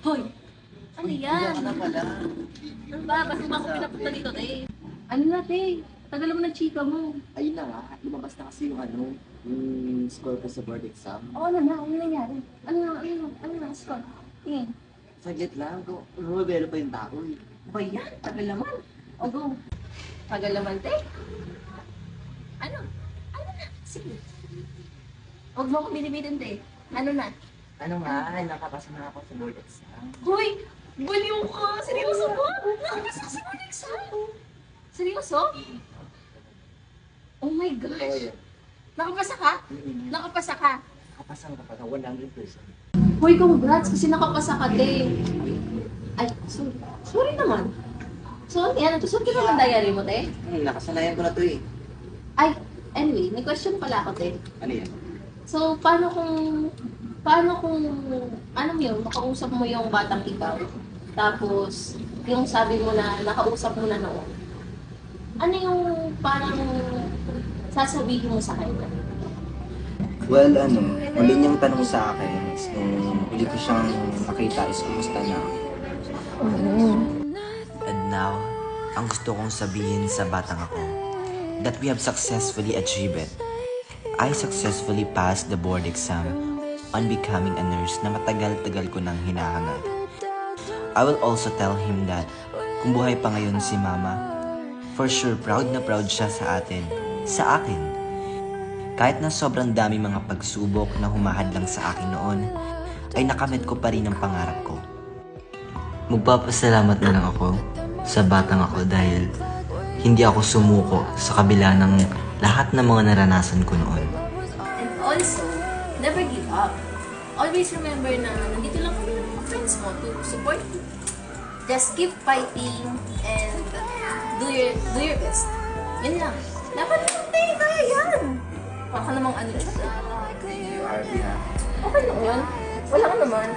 Hoy! Ano yan? Iyak ka na pala. Ano ba? Ba't mo ba ako pinapunta dito, te? Ano na, te? Tagal mo ng chika mo. Ayun na nga, lumabas na kasi yung yung score ko sa board exam. Oo, ano na? Ano nangyari? Ano na? Score? Tingin. Saglit lang, rumabelo pa yung tao eh. Ba yan? Tagal naman. O, go. Tagal naman, te. Ano? Ano na? Sige. Huwag mo akong binibitin, te. Ano na? Ano nga, nakapasa na ako sa board exam. Hoy! Baliw ka! Seryoso ba? Nakapasa ka sa board exam? Seryoso? Oh my Oo gosh! yan. Nakapasa ka? Nakapasa ka? Nakapasa ka pa na 100%. Hoy, congrats kasi nakapasa ka, te. Ay, sorry. Sorry naman. So, yan. Tusok ka naman diary mo, te. Nakasanayan ko na to eh. Ay, anyway, may question pala ako, te. Ano yan? So, paano kung, ano mo yun, makausap mo yung batang ikaw, tapos, yung sabi mo na, nakausap mo na noon, ano yung parang sasabihin mo sa kanya? Well, huli niyang tanong sa akin is nung huli ko siyang nakita is kumusta na ako. And now, ang gusto kong sabihin sa batang ako, that we have successfully achieved it. I successfully passed the board exam on becoming a nurse na matagal-tagal ko nang hinahangad. I will also tell him that kung buhay pa ngayon si Mama, for sure proud na proud siya sa atin, sa akin. Kahit na sobrang dami mga pagsubok na humahadlang sa akin noon, ay nakamit ko pa rin ang pangarap ko. Magpapasalamat na lang ako sa batang ako dahil hindi ako sumuko sa kabila ng lahat ng mga naranasan ko noon. And also, never give up. Always remember na nandito lang kami ng mga friends mo to support you. Just keep fighting and do your best. Yun lang. Dapat naman, te, kaya yan. Baka namang ano. You are behalf. Okay lang yun. Wala ka naman.